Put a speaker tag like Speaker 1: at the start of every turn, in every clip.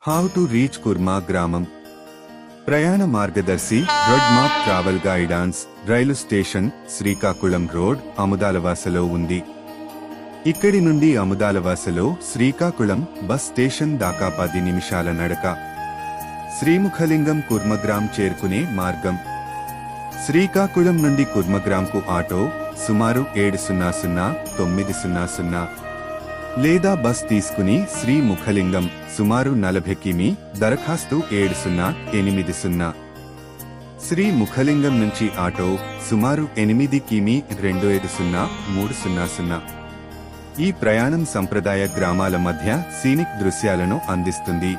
Speaker 1: How to reach kurma గ్రామం. ప్రయాణ మార్గదర్శి road map travel గైడాన్స్. రైలు station Srikakulam road అముదాలవాసలో ఉంది. ఇక్కడి నుండి అముదాలవాసలో శ్రీకాకుళం బస్ స్టేషన్ దాకా 10 నిమిషాల నడక. శ్రీముఖలింగం కుర్మగ్రామ్ చేరుకునే మార్గం. శ్రీకాకుళం నుండి కుర్మగ్రామ్కు ఆటో సుమారు 700-900 లేదా బస్ తీసుకుని శ్రీముఖలింగం సుమారు 40 కిమి. దరఖాస్తు 7080. శ్రీముఖలింగం నుంచి ఆటో సుమారు 8 కిమి 250-300. ఈ ప్రయాణం సంప్రదాయ గ్రామాల మధ్య సీనిక్ దృశ్యాలను అందిస్తుంది.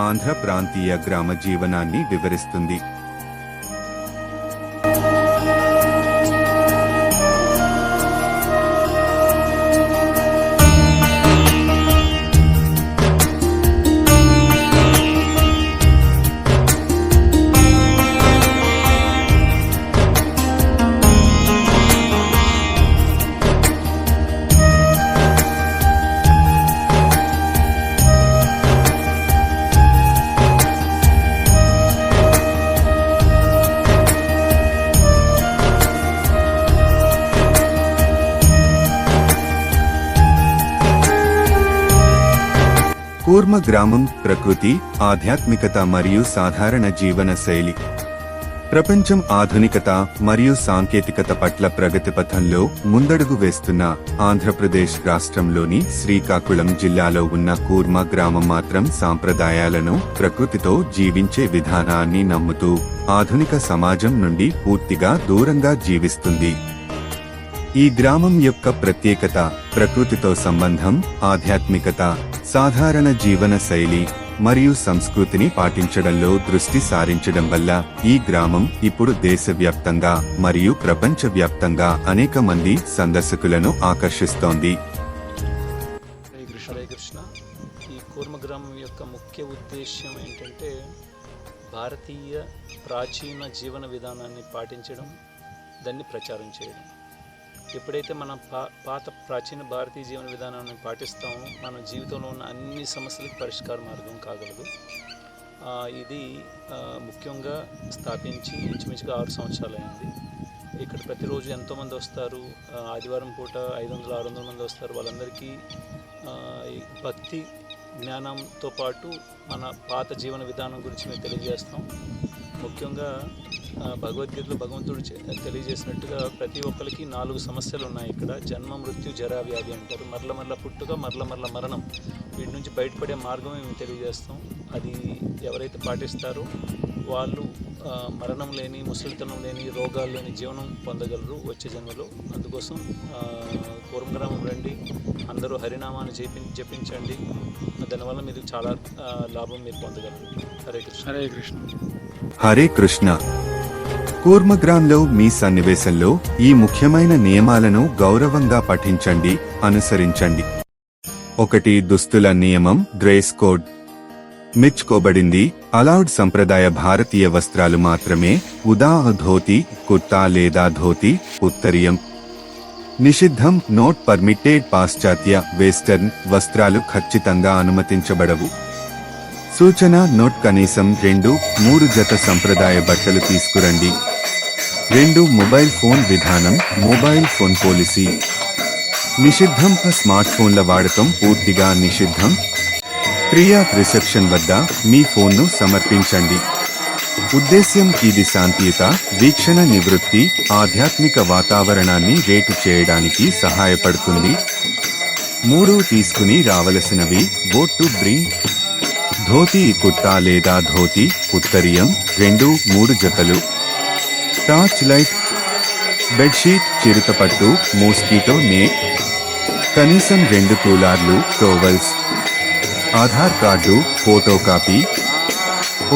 Speaker 1: ఆంధ్ర ప్రాంతీయ గ్రామ జీవనాన్ని వివరిస్తుంది. కూర్మ గ్రామం ప్రకృతి, ఆధ్యాత్మికత మరియు సాధారణ జీవన శైలి. ప్రపంచం ఆధునికత మరియు సాంకేతికత పట్ల ప్రగతి పథంలో ముందడుగు వేస్తున్న ఆంధ్రప్రదేశ్ రాష్ట్రంలోని శ్రీకాకుళం జిల్లాలో ఉన్న కూర్మ గ్రామం మాత్రం సాంప్రదాయాలను, ప్రకృతితో జీవించే విధానాన్ని నమ్ముతూ ఆధునిక సమాజం నుండి పూర్తిగా దూరంగా జీవిస్తుంది. ఈ గ్రామం యొక్క ప్రత్యేకత ప్రకృతితో సంబంధం, ఆధ్యాత్మికత, సాధారణ జీవన శైలి మరియు సంస్కృతిని పాటించడంలో దృష్టి సారించడం వల్ల ఈ గ్రామం ఇప్పుడు దేశవ్యాప్తంగా మరియు ప్రపంచవ్యాప్తంగా అనేక మంది సందర్శకులను ఆకర్షిస్తోంది.
Speaker 2: హరే కృష్ణ. ఈ కూర్మ గ్రామం యొక్క ముఖ్య ఉద్దేశ్యం ఏంటంటే భారతీయ ప్రాచీన జీవన విధానాన్ని పాటించడం, దాన్ని ప్రచారం చేయడం. ఎప్పుడైతే మనం పాత ప్రాచీన భారతీయ జీవన విధానాన్ని పాటిస్తామో మన జీవితంలో ఉన్న అన్ని సమస్యలకు పరిష్కార మార్గం కాగలదు. ఇది ముఖ్యంగా స్థాపించి ఇంచుమించుగా 6 సంవత్సరాలు అయింది. ఇక్కడ ప్రతిరోజు ఎంతోమంది వస్తారు. ఆదివారం పూట 500-600 మంది వస్తారు. వాళ్ళందరికీ భక్తి జ్ఞానంతో పాటు మన పాత జీవన విధానం గురించి మేము తెలియజేస్తాం. ముఖ్యంగా భగవద్గీతలో భగవంతుడు తెలియజేసినట్టుగా ప్రతి ఒక్కరికి 4 సమస్యలు ఉన్నాయి ఇక్కడ. జన్మ, మృత్యు, జరా, వ్యాధి అంటారు. మరల పుట్టుక, మరల మరణం. వీటి నుంచి బయటపడే మార్గమే మేము తెలియజేస్తాం. అది ఎవరైతే పాటిస్తారో వాళ్ళు మరణం లేని, ముసలితనం లేని, రోగాలు లేని జీవనం పొందగలరు వచ్చే జన్మలో. అందుకోసం కూర్మ గ్రామం రండి, అందరూ హరినామాన్ని జపించండి. దానివల్ల మీరు చాలా లాభం మీరు పొందగలరు. హరే కృష్ణ. హరే కృష్ణ.
Speaker 1: హరే కృష్ణ. కూర్మగ్రామ్లో మీ సన్నివేశంలో ఈ ముఖ్యమైన నియమాలను గౌరవంగా పఠించండి, అనుసరించండి. 1. దుస్తుల నియమం, డ్రెస్ కోడ్. మెచ్చుకోబడింది. అలౌడ్ సంప్రదాయ భారతీయ వస్త్రాలు మాత్రమే, ఉదా ధోతి, కుర్తా లేదా ధోతి, ఉత్తరీయం. నిషిద్ధం, నోట్ పర్మిటెడ్. పాశ్చాత్య, వెస్టర్న్ వస్త్రాలు ఖచ్చితంగా అనుమతించబడవు. సూచన, నోట్ కనీసం 2-3 జత సంప్రదాయ బట్టలు తీసుకురండి. 2. మొబైల్ ఫోన్ విధానం, మొబైల్ ఫోన్ పాలసీ. నిషిద్ధం, స్మార్ట్ ఫోన్ల వాడకం పూర్తిగా నిషిద్ధం. క్రియా రిసెప్షన్ వద్ద మీ ఫోన్ను సమర్పించండి. ఉద్దేశ్యం, ఇది శాంతియుత వీక్షణ నివృత్తి, ఆధ్యాత్మిక వాతావరణాన్ని రేటు చేయడానికి సహాయపడుతుంది. 3. తీసుకుని రావలసినవి, what to bring. Dhoti, kurta లేదా ధోతి, ఉత్తరీయం 2-3 జతలు. టార్చ్ లైట్, బెడ్షీట్, చిరుతపట్టు, మోస్కిటో నెట్. కనీసం 2 కూలర్లు, towels. Aadhaar card, photo copy,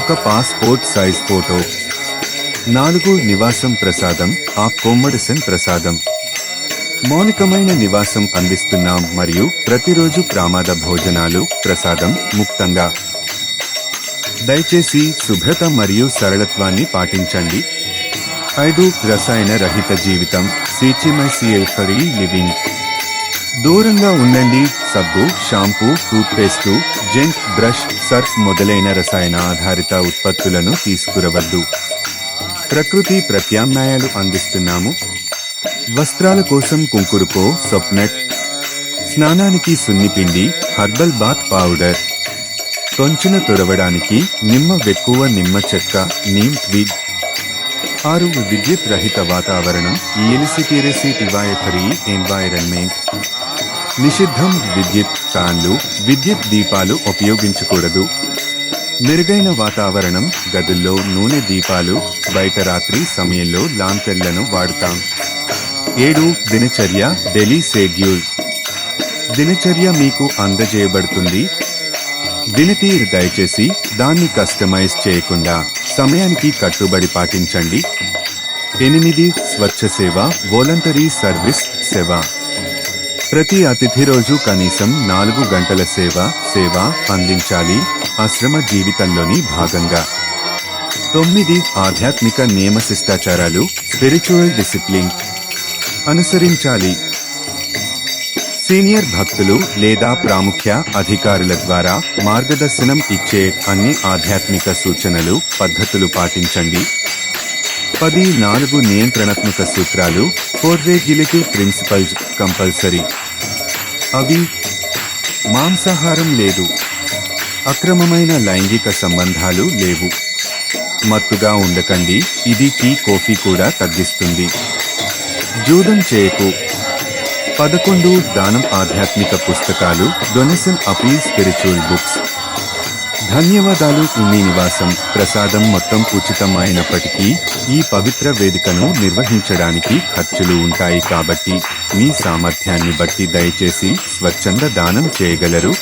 Speaker 1: ఒక పాస్పోర్ట్ సైజ్ ఫోటో. 4. నివాసం ప్రసాదం, అకామిడేషన్ ప్రసాదం. మౌలికమైన నివాసం అందిస్తున్నాం మరియు ప్రతిరోజు ప్రమాద భోజనాలు ప్రసాదం ముక్తంగా. దయచేసి శుభ్రత మరియు సరళత్వాన్ని పాటించండి. 5. రసాయన రహిత జీవితం, సిచిమైసియల్ ఫ్రీ లివింగ్. దూరంగా ఉండండి. సబ్బు, shampoo, toothpaste, detergent, brush, Surf మొదలైన రసాయన ఆధారిత ఉత్పత్తులను తీసుకురవద్దు. ప్రకృతి ప్రత్యామ్నాయాలు అందిస్తున్నాము. వస్త్రాల కోసం కుంకుడుకో, సొప్నట్, స్నానానికి సున్నిపిండి, హర్బల్ బాత్ పౌడర్, కొంచెన తుడవడానికి నిమ్మ వెక్కువ, నిమ్మ చెక్క, నీమ్ ట్విగ్. 6 విద్యుత్ రహిత వాతావరణం, ఫ్రీ ఎన్వైరన్మెంట్. నిషిద్ధం విద్యుత్ ఫ్యాన్లు, విద్యుత్ దీపాలు ఉపయోగించకూడదు. మెరుగైన వాతావరణం, గదుల్లో నూనె దీపాలు, బయట రాత్రి సమయంలో లాంతర్లను వాడుతాం. 7 దినచర్య డైలీ షెడ్యూల్. దినచర్య మీకు అందజేయబడుతుంది. వినతీర్ దయచేసి దాన్ని కస్టమైజ్ చేయకుండా సమయానికి కట్టుబడి పాటించండి. 8 స్వచ్ఛ సేవ వోలంటరీ సర్వీస్ సేవ. ప్రతి అతిథి రోజు కనీసం 4 గంటల సేవ అందించాలి, ఆశ్రమ జీవితంలోని భాగంగా. 9 ఆధ్యాత్మిక నియమ శిష్టాచారాలు, స్పిరిచువల్ డిసిప్లిన్ అనుసరించాలి. సీనియర్ భక్తులు లేదా ప్రాముఖ్య అధికారుల ద్వారా మార్గదర్శనం ఇచ్చే అన్ని ఆధ్యాత్మిక సూచనలు, పద్ధతులు పాటించండి. 10 4 నియంత్రణాత్మక సూత్రాలు, 4 రెగ్యులేటివ్ ప్రిన్సిపల్స్ కంపల్సరీ. అవి: మాంసాహారం లేదు, అక్రమమైన లైంగిక సంబంధాలు లేవు, మత్తుగా ఉండకండి, ఇది టీ కాఫీ కూడా తగ్గిస్తుంది, జూదం చేయకు. 11 దానం, ఆధ్యాత్మిక పుస్తకాలు, డొనేషన్ అపీల్, స్పిరిచువల్ బుక్స్. ధన్యవాదాలు. మీ నివాసం, ప్రసాదం మొత్తం ఉచితం అయినప్పటికీ ఈ పవిత్ర వేదికను నిర్వహించడానికి ఖర్చులు ఉంటాయి కాబట్టి మీ సామర్థ్యాన్ని బట్టి దయచేసి స్వచ్ఛంద దానం చేయగలరు.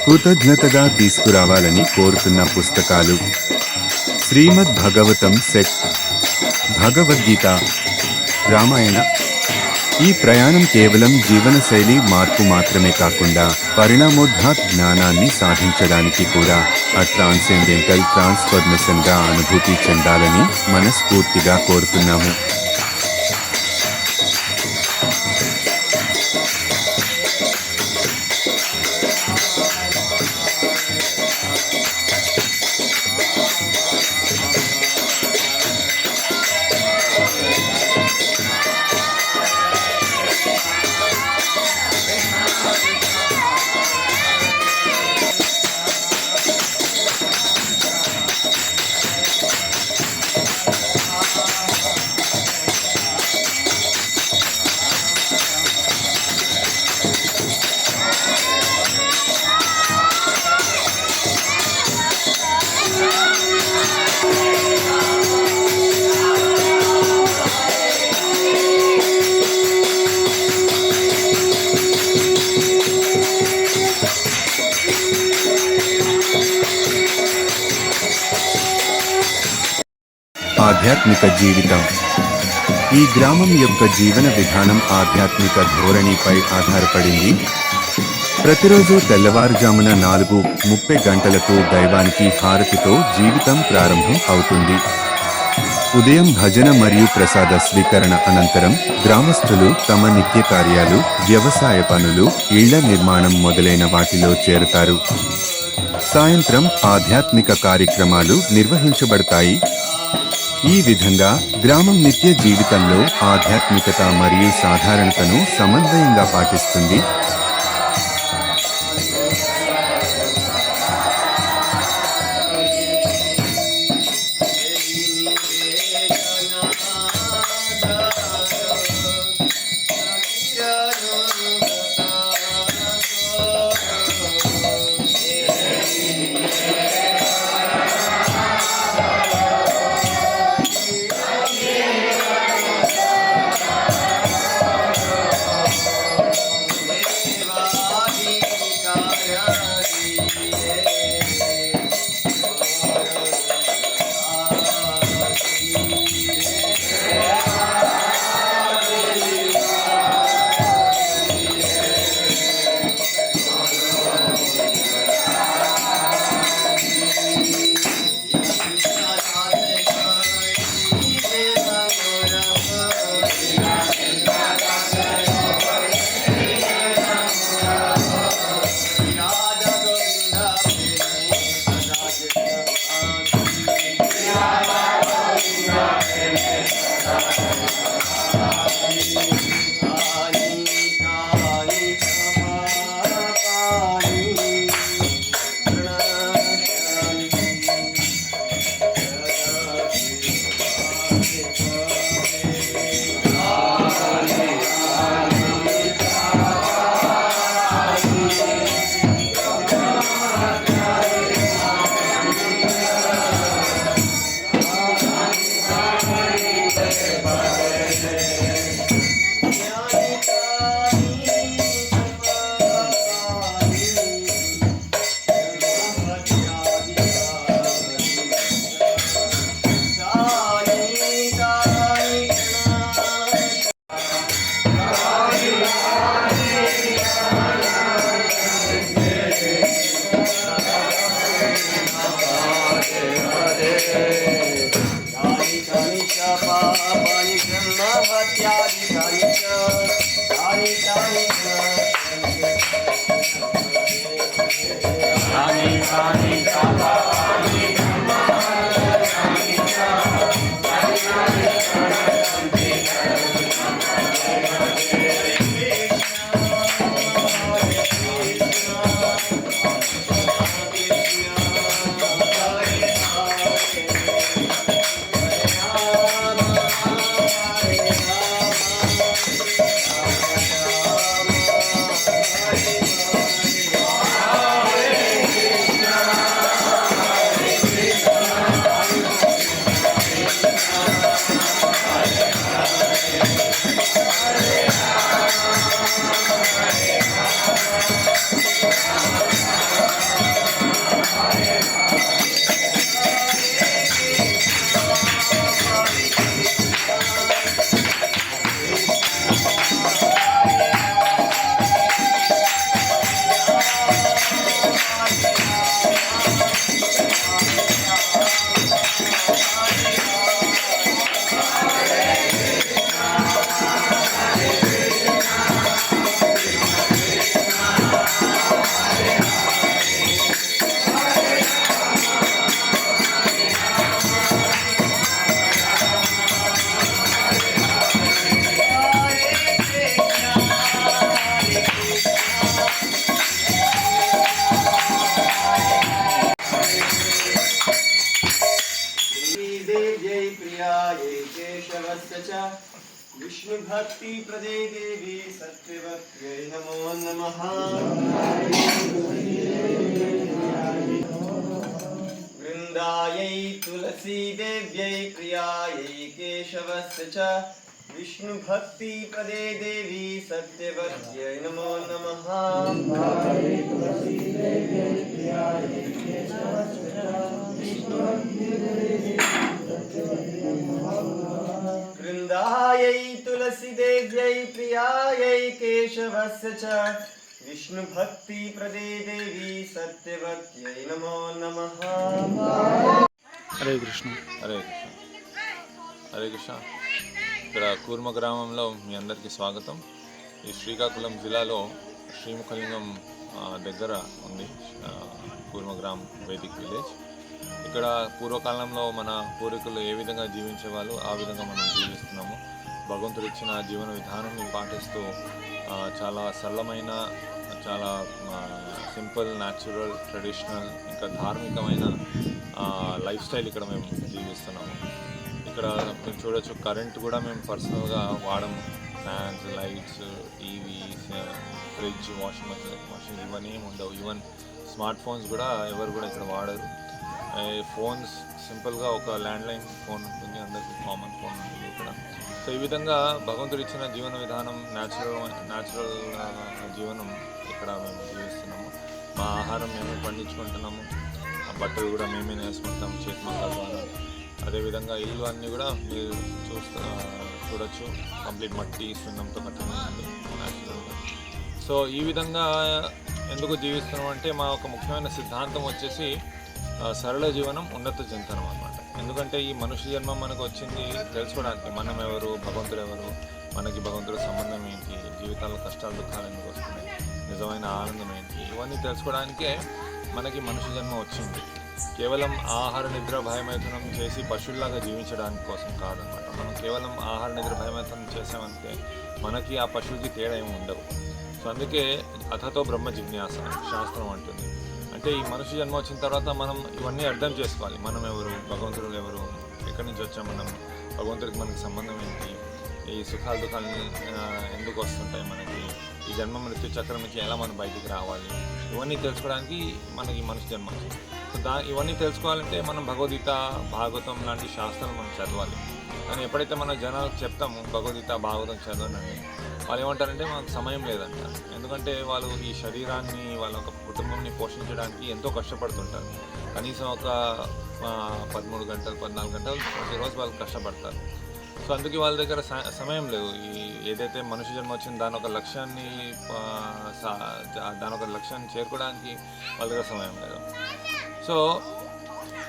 Speaker 1: కృతజ్ఞతగా తీసుకురావాలని కోరుతున్న పుస్తకాలు: శ్రీమద్ భాగవతం సెట్, భగవద్గీత, రామాయణ. ఈ ప్రయాణం కేవలం జీవనశైలి మార్పు మాత్రమే కాకుండా పరిణామోద్ధాత జ్ఞానాన్ని సాధించడానికి కూడా ట్రాన్సెండెంటల్ ట్రాన్స్ఫర్మేషన్ గా అనుభూతి చెందాలని మనస్ఫూర్తిగా కోరుతున్నాము. ఆధ్యాత్మిక జీవితం. ఈ గ్రామం యొక్క జీవన విధానం ఆధ్యాత్మిక ధోరణిపై ఆధారపడింది. ప్రతిరోజు తెల్లవారుజామున 4:30 గంటలకు దైవానికి హారతితో జీవితం ప్రారంభం అవుతుంది. ఉదయం భజన మరియు ప్రసాద స్వీకరణ అనంతరం గ్రామస్తులు తమ నిత్య కార్యాలు, వ్యవసాయ పనులు, ఇళ్ల నిర్మాణం మొదలైన వాటిలో చేరుతారు. సాయంత్రం ఆధ్యాత్మిక కార్యక్రమాలు నిర్వహించబడతాయి. ఈ విధంగా గ్రామం నిత్య జీవితంలో ఆధ్యాత్మికత మరియు సాధారణతను సమన్వయంగా పాటిస్తుంది.
Speaker 3: विष्णु भक्ति प्रदे देवी सत्यवत्यै नमो नमः। वृंदायै तुलसी देव्यै प्रियायै केशवस्य च विष्णु भक्ति प्रदे देवी सत्यवत्यै नमो नमः। वृंदायै तुलसी देव्यै प्रियायै केशवस्य च विष्णु भक्ति प्रदे देवी सत्यवत्यै नमो नमः।
Speaker 2: హరే కృష్ణ.
Speaker 4: హరే కృష్ణ. హరే కృష్ణ. ఇక్కడ కూర్మ గ్రామంలో మీ అందరికీ స్వాగతం. ఈ శ్రీకాకుళం జిల్లాలో శ్రీముఖలింగం దగ్గర ఉంది కూర్మ గ్రామ్ వేదిక్ విలేజ్. ఇక్కడ పూర్వకాలంలో మన పూర్వీకులు ఏ విధంగా జీవించేవాళ్ళు ఆ విధంగా మనం జీవిస్తున్నాము. భగవంతుడు ఇచ్చిన జీవన విధానాన్ని పాటిస్తూ చాలా సరళమైన, చాలా సింపుల్, న్యాచురల్, ట్రెడిషనల్, ఇంకా ధార్మికమైన లైఫ్ స్టైల్ ఇక్కడ మేము జీవిస్తున్నాము. ఇక్కడ మీరు చూడొచ్చు, కరెంట్ కూడా మేము పర్సనల్గా వాడము. Fans, lights, TVs, fridge, washing machine ఇవన్నీ ఏమి ఉండవు. ఈవెన్ స్మార్ట్ ఫోన్స్ కూడా ఎవరు కూడా ఇక్కడ వాడరు. ఫోన్స్ సింపుల్గా ఒక ల్యాండ్లైన్ ఫోన్ ఉంటుంది, అందరికీ కామన్ ఫోన్ ఉంటుంది ఇక్కడ. సో ఈ విధంగా భగవంతుడు ఇచ్చిన జీవన విధానం, న్యాచురల్ జీవనం ఇక్కడ మేము జీవిస్తున్నాము. మా ఆహారం మేమే పండించుకుంటున్నాము, బట్టలు కూడా మేమే నేసుకుంటాం చేతి మంగళ ద్వారా. అదేవిధంగా ఇల్లు అన్నీ కూడా మీరు చూడొచ్చు, కంప్లీట్ మట్టి సున్నంతో కట్టింది న్యాచురల్గా. సో ఈ విధంగా ఎందుకు జీవిస్తున్నాం అంటే మా ఒక ముఖ్యమైన సిద్ధాంతం వచ్చేసి సరళ జీవనం, ఉన్నత చింతనం అన్నమాట. ఎందుకంటే ఈ మనుష్య జన్మ మనకు వచ్చింది తెలుసుకోవడానికి, మనం ఎవరు, భగవంతుడు ఎవరు, మనకి భగవంతుడు సంబంధం ఏంటి, జీవితాల్లో కష్టాలు దుఃఖాలు ఎందుకు వస్తున్నాయి, నిజమైన ఆనందం ఏంటి, ఇవన్నీ తెలుసుకోవడానికే మనకి మనుష్య జన్మ వచ్చింది. కేవలం ఆహార నిద్ర భయమైథునం చేసి పశువుల్లాగా జీవించడానికి కోసం కాదనమాట. మనం కేవలం ఆహార నిద్ర భయమైథునం చేసామంటే మనకి ఆ పశువుకి తేడా ఏమి ఉండవు. సో అందుకే అథతో బ్రహ్మ జిజ్ఞాస శాస్త్రం అంటుంది. అంటే ఈ మనిషి జన్మ వచ్చిన తర్వాత మనం ఇవన్నీ అర్థం చేసుకోవాలి. మనం ఎవరు, భగవంతుడు ఎవరు, ఎక్కడి నుంచి వచ్చాం, మనం భగవంతుడికి మనకి సంబంధం ఏంటి, ఈ సుఖాలు దుఃఖాలు ఎందుకు వస్తుంటాయి మనకి, ఈ జన్మ మృత్యు చక్రం నుంచి ఎలా మనం బయటికి రావాలి, ఇవన్నీ తెలుసుకోవడానికి మనకి మనిషి జన్మ వచ్చింది. సో ఇవన్నీ తెలుసుకోవాలంటే మనం భగవద్గీత, భాగవతం లాంటి శాస్త్రాలు మనం చదవాలి. కానీ ఎప్పుడైతే మన జనాలకు చెప్తామో భగవద్గీత, భాగవతం చదవనండి, వాళ్ళు ఏమంటారంటే మనకు సమయం లేదంట. ఎందుకంటే వాళ్ళు ఈ శరీరాన్ని, వాళ్ళ ఒక కుటుంబాన్ని పోషించడానికి ఎంతో కష్టపడుతుంటారు. కనీసం ఒక 13 గంటలు 14 గంటలు ప్రతిరోజు వాళ్ళు కష్టపడతారు. సో అందుకే వాళ్ళ దగ్గర సమయం లేదు. ఈ ఏదైతే మనిషి జన్మ వచ్చిందో దాని ఒక లక్ష్యాన్ని చేరుకోవడానికి వాళ్ళ దగ్గర సమయం లేదు. సో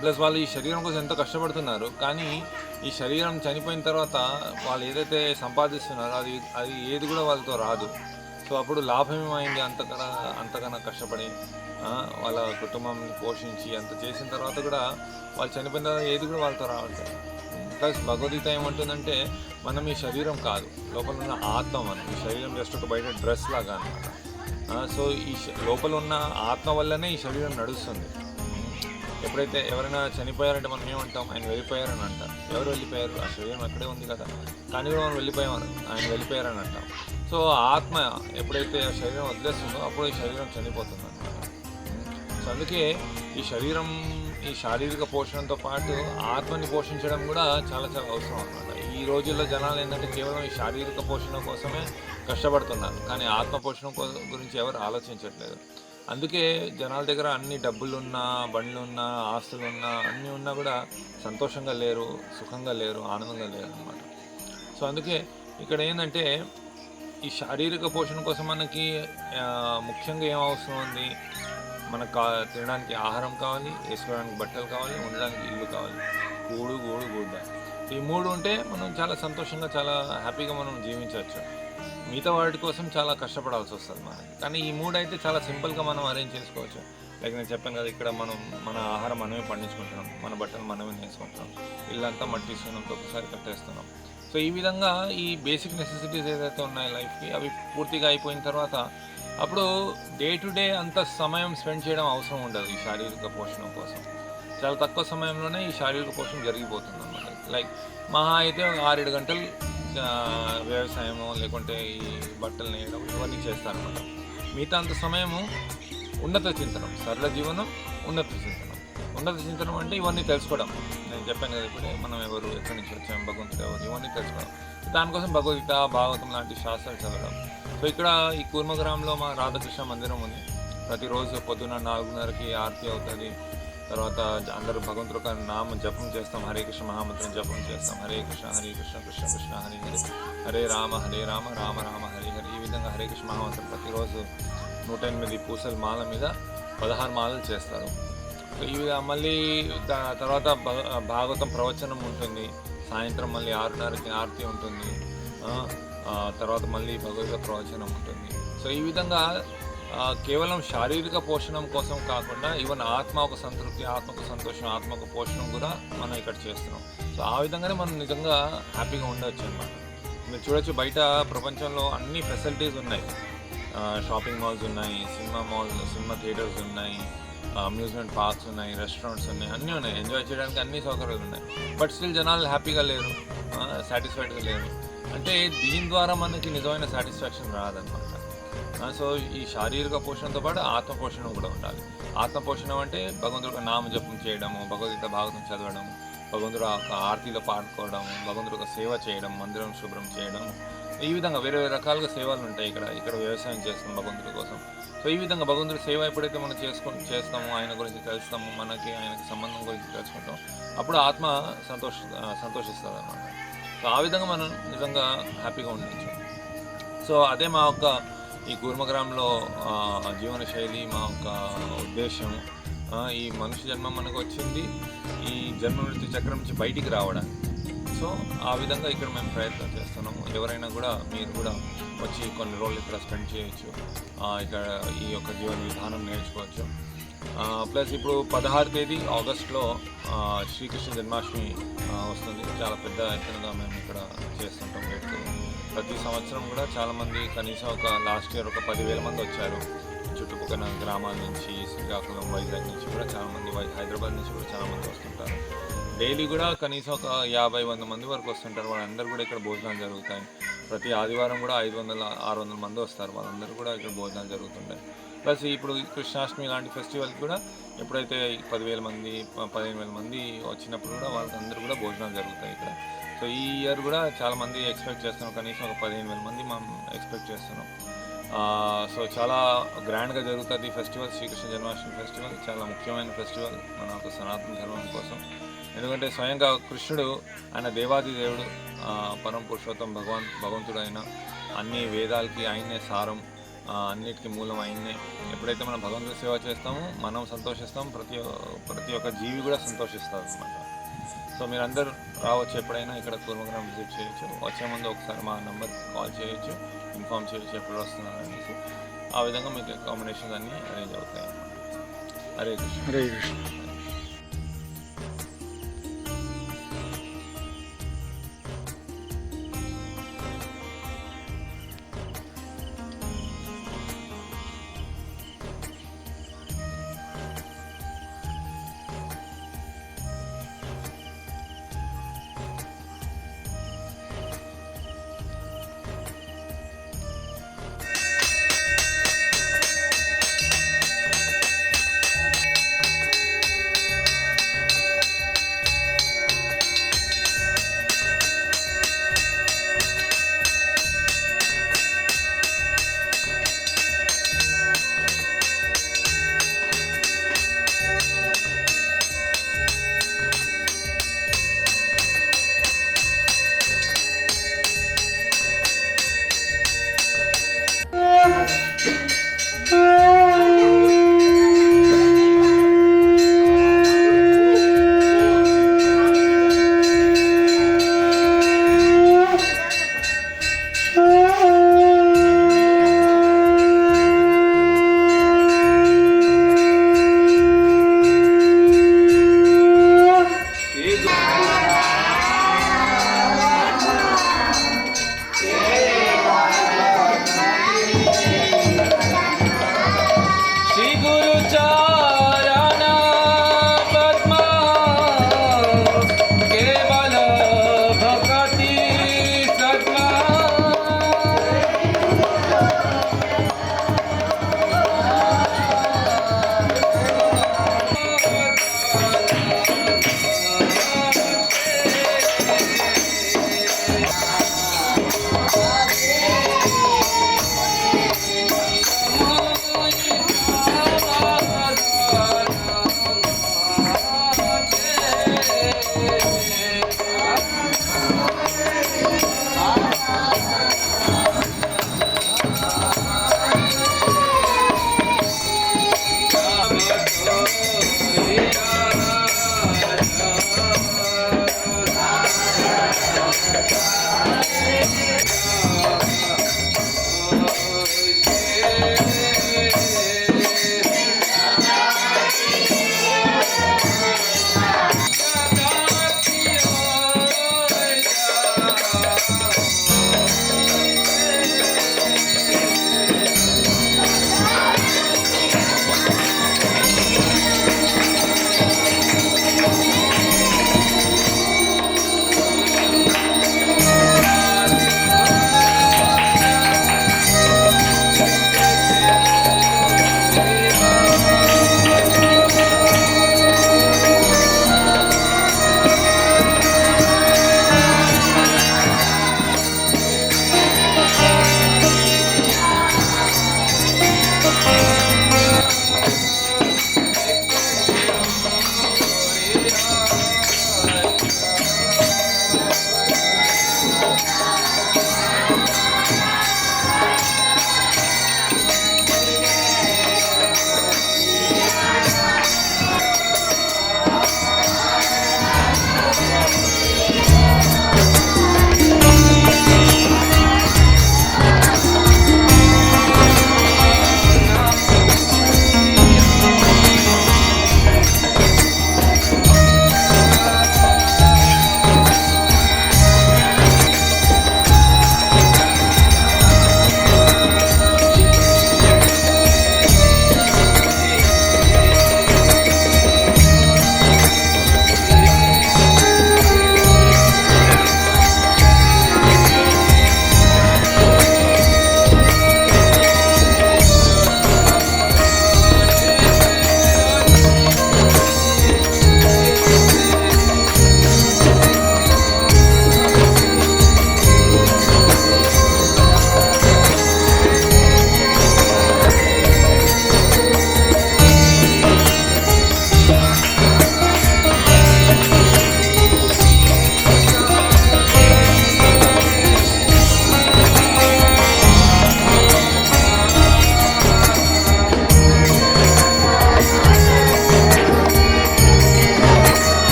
Speaker 4: ప్లస్ వాళ్ళు ఈ శరీరం కోసం ఎంతో కష్టపడుతున్నారు. కానీ ఈ శరీరం చనిపోయిన తర్వాత వాళ్ళు ఏదైతే సంపాదిస్తున్నారో అది ఏది కూడా వాళ్ళతో రాదు. సో అప్పుడు లాభం ఏమైంది? అంతకన్నా కష్టపడి వాళ్ళ కుటుంబాన్ని పోషించి అంత చేసిన తర్వాత కూడా వాళ్ళు చనిపోయిన తర్వాత ఏది కూడా వాళ్ళతో రావట్లేదు. ప్లస్ భగవద్గీత ఏమంటుందంటే మనం ఈ శరీరం కాదు, లోపల ఉన్న ఆత్మ. మనం ఈ శరీరం జస్ట్ ఒక బయట డ్రెస్ లాగా అన్నమాట. సో ఈ లోపల ఉన్న ఆత్మ వల్లనే ఈ శరీరం నడుస్తుంది. ఎప్పుడైతే ఎవరైనా చనిపోయారంటే మనం ఏమంటాం? ఆయన వెళ్ళిపోయారని అంటాం. ఎవరు వెళ్ళిపోయారు? ఆ శరీరం అక్కడే ఉంది కదా, కానీ కూడా మనం వెళ్ళిపోయామని, ఆయన వెళ్ళిపోయారని అంటాం. సో ఆత్మ ఎప్పుడైతే ఆ శరీరం వదిలేస్తుందో అప్పుడు ఈ శరీరం చనిపోతుంది అన్నమాట. సో అందుకే ఈ శారీరక పోషణతో పాటు ఆత్మని పోషించడం కూడా చాలా చాలా అవసరం అన్నమాట. ఈ రోజుల్లో జనాలు ఏంటంటే కేవలం ఈ శారీరక పోషణ కోసమే కష్టపడుతున్నారు, కానీ ఆత్మ పోషణ గురించి ఎవరు ఆలోచించట్లేదు. అందుకే జనాల దగ్గర అన్ని డబ్బులున్నా, బండ్లున్నా, ఆస్తులున్నా, అన్నీ ఉన్నా కూడా సంతోషంగా లేరు, సుఖంగా లేరు, ఆనందంగా లేరు అన్నమాట. సో అందుకే ఇక్కడ ఏంటంటే ఈ శారీరక పోషణ కోసం మనకి ముఖ్యంగా ఏం అవసరం ఉంది? మనకు తినడానికి ఆహారం కావాలి, వేసుకోవడానికి బట్టలు కావాలి, ఉండడానికి ఇల్లు కావాలి, గూడు గుడ్డ. ఈ 3 ఉంటే మనం చాలా సంతోషంగా, చాలా హ్యాపీగా మనం జీవించవచ్చు. మిగతా వాటి కోసం చాలా కష్టపడాల్సి వస్తుంది మనకి. కానీ ఈ 3 అయితే చాలా సింపుల్గా మనం అరేంజ్ చేసుకోవచ్చు. లైక్ నేను చెప్పాను కదా, ఇక్కడ మనం మన ఆహారం మనమే పండించుకుంటున్నాం, మన బట్టలు మనమే వేసుకుంటున్నాం, ఇల్లంతా మట్టిస్తున్నాం, ఒక్కసారి కట్టేస్తున్నాం. సో ఈ విధంగా ఈ బేసిక్ నెసెసిటీస్ ఏదైతే ఉన్నాయో లైఫ్కి, అవి పూర్తిగా అయిపోయిన తర్వాత అప్పుడు డే టు డే అంత సమయం స్పెండ్ చేయడం అవసరం ఉండదు ఈ శారీరక పోషణ కోసం. చాలా తక్కువ సమయంలోనే ఈ శారీరక పోషణ జరిగిపోతుంది అన్నమాట. లైక్ మహా అయితే 6-7 గంటలు వ్యవసాయము, లేకుంటే ఈ బట్టలు నేయడం, ఇవన్నీ చేస్తారన్నమాట. మిగతా అంత సమయము ఉన్నత చింతనం, సరళ జీవనం, ఉన్నత చింతనం అంటే ఇవన్నీ తెలుసుకోవడం. నేను చెప్పాను కదా ఇప్పుడే, మనం ఎవరు, ఎక్కడి నుంచి వచ్చాం, భగవంతుడు ఎవరు, ఇవన్నీ తెలుసుకోవడం. దానికోసం భగవద్గీత, భాగవతం లాంటి శాస్త్రాలు చదవడం. సో ఇక్కడ ఈ కూర్మగ్రామంలో మా రాధాకృష్ణ మందిరం ఉంది. ప్రతిరోజు పొద్దున్న 4:30కి ఆరతి అవుతుంది. తర్వాత అందరూ భగవంతుడు ఒక నామ జపం చేస్తాం, హరే కృష్ణ మహామంత్రం జపం చేస్తాం. హరే కృష్ణ కృష్ణ కృష్ణ హరే హరే, హరే రామ రామ రామ హరే హరే. ఈ విధంగా హరే కృష్ణ మహామంత్రం ప్రతిరోజు 108 పూసల మాల మీద 16 మాలలు చేస్తారు. ఈ మళ్ళీ తర్వాత భాగవతం ప్రవచనం ఉంటుంది. సాయంత్రం మళ్ళీ 6:30కి ఆరతి ఉంటుంది. తర్వాత మళ్ళీ భగవద్గీత ప్రవచనం ఉంటుంది. సో ఈ విధంగా కేవలం శారీరక పోషణం కోసం కాకుండా ఈవెన్ ఆత్మ ఒక సంతృప్తి, ఆత్మకు సంతోషం, ఆత్మకు పోషణం కూడా మనం ఇక్కడ చేస్తున్నాం. సో ఆ విధంగానే మనం నిజంగా హ్యాపీగా ఉండవచ్చు అన్నమాట. మీరు చూడొచ్చు, బయట ప్రపంచంలో అన్ని ఫెసిలిటీస్ ఉన్నాయి. షాపింగ్ మాల్స్ ఉన్నాయి, సినిమా థియేటర్స్ ఉన్నాయి, అమ్యూజ్మెంట్ పార్క్స్ ఉన్నాయి, రెస్టారెంట్స్ ఉన్నాయి, అన్నీ ఉన్నాయి. ఎంజాయ్ చేయడానికి అన్ని సౌకర్యాలు ఉన్నాయి. బట్ స్టిల్ జనాలు హ్యాపీగా లేరు, సాటిస్ఫైడ్గా లేరు. అంటే దీని ద్వారా మనకి నిజమైన సాటిస్ఫాక్షన్ రాదనమాట. సో ఈ శారీరక పోషణతో పాటు ఆత్మ పోషణ కూడా ఉండాలి. ఆత్మ పోషణ అంటే భగవంతుడు నామ జపం చేయడము, భగవద్గీత భాగవతం చదవడము, భగవంతుడు ఆరతిలో పాడుకోవడము, భగవంతుడు సేవ చేయడం, మందిరం శుభ్రం చేయడం, ఈ విధంగా వేరే రకాలుగా సేవలు ఉంటాయి. ఇక్కడ వ్యవసాయం చేస్తాం భగవంతుడి కోసం. సో ఈ విధంగా భగవంతుడి సేవ ఎప్పుడైతే మనం చేస్తామో, ఆయన గురించి తెలుస్తాము, ఆయనకి సంబంధం గురించి తెలుసుకుంటాం, అప్పుడు ఆత్మ సంతోషిస్తుంది అన్నమాట. సో ఆ విధంగా మనం నిజంగా హ్యాపీగా ఉండొచ్చు. సో అదే మా యొక్క ఈ కూర్మగ్రామంలో జీవన శైలి, మా యొక్క ఉద్దేశం. ఈ మనిషి జన్మ మనకు వచ్చింది ఈ జన్మ మృత్యు చక్రం నుంచి బయటికి రావడానికి. సో ఆ విధంగా ఇక్కడ మేము ప్రయత్నం చేస్తున్నాము. ఎవరైనా కూడా మీరు కూడా వచ్చి కొన్ని రోజులు ఇక్కడ స్పెండ్ చేయొచ్చు, ఇక్కడ ఈ యొక్క జీవన విధానం నేర్చుకోవచ్చు. ప్లస్ ఇప్పుడు 16 తేదీ ఆగస్టులో శ్రీకృష్ణ జన్మాష్టమి వస్తుంది. చాలా పెద్ద ఎత్తునగా మేము ఇక్కడ చేస్తుంటాం వేడుకలు. ప్రతి సంవత్సరం కూడా చాలామంది, కనీసం ఒక లాస్ట్ ఇయర్ ఒక 10,000 మంది వచ్చారు. చుట్టుపక్కల గ్రామాల నుంచి, శ్రీకాకుళం, వైజాగ్ నుంచి కూడా చాలామంది, హైదరాబాద్ నుంచి కూడా చాలామంది వస్తుంటారు. డైలీ కూడా కనీసం ఒక 50-100 మంది వరకు వస్తుంటారు. వాళ్ళందరూ కూడా ఇక్కడ భోజనాలు జరుగుతాయి. ప్రతి ఆదివారం కూడా 500-600 మంది వస్తారు. వాళ్ళందరూ కూడా ఇక్కడ భోజనాలు జరుగుతుంటాయి. ప్లస్ ఇప్పుడు కృష్ణాష్టమి లాంటి ఫెస్టివల్కి కూడా ఎప్పుడైతే 10,000 మంది 15,000 మంది వచ్చినప్పుడు కూడా వాళ్ళందరూ కూడా భోజనాలు జరుగుతాయి ఇక్కడ. సో ఈ ఇయర్ కూడా చాలామంది ఎక్స్పెక్ట్ చేస్తున్నాం, కనీసం ఒక 15,000 మంది మనం ఎక్స్పెక్ట్ చేస్తున్నాం. సో చాలా గ్రాండ్గా జరుగుతుంది ఈ ఫెస్టివల్. శ్రీకృష్ణ జన్మాష్టమి ఫెస్టివల్ చాలా ముఖ్యమైన ఫెస్టివల్ మన ఒక సనాతన ధర్మం కోసం. ఎందుకంటే స్వయంగా కృష్ణుడు, ఆయన దేవాది దేవుడు, పరమ పురుషోత్తం భగవంతుడు అయిన, అన్ని వేదాలకి ఆయన్నే సారం, అన్నిటికీ మూలం ఆయన్నే. ఎప్పుడైతే మనం భగవంతుడి సేవ చేస్తామో మనం సంతోషిస్తాం, ప్రతి ఒక్క జీవి కూడా సంతోషిస్తారు అన్నమాట. సో మీరందరూ రావచ్చు, ఎప్పుడైనా ఇక్కడ కూర్మగ్రామం విజిట్ చేయొచ్చు. వచ్చే ముందు ఒకసారి మా నెంబర్కి కాల్ చేయొచ్చు, ఇన్ఫామ్ చేయొచ్చు ఎప్పుడు వస్తున్నారు అనేసి. ఆ విధంగా మీకు అకామిడేషన్స్ అన్నీ అరేంజ్ అవుతాయి అన్నమాట. హరే కృష్ణ.
Speaker 5: హరే కృష్ణ.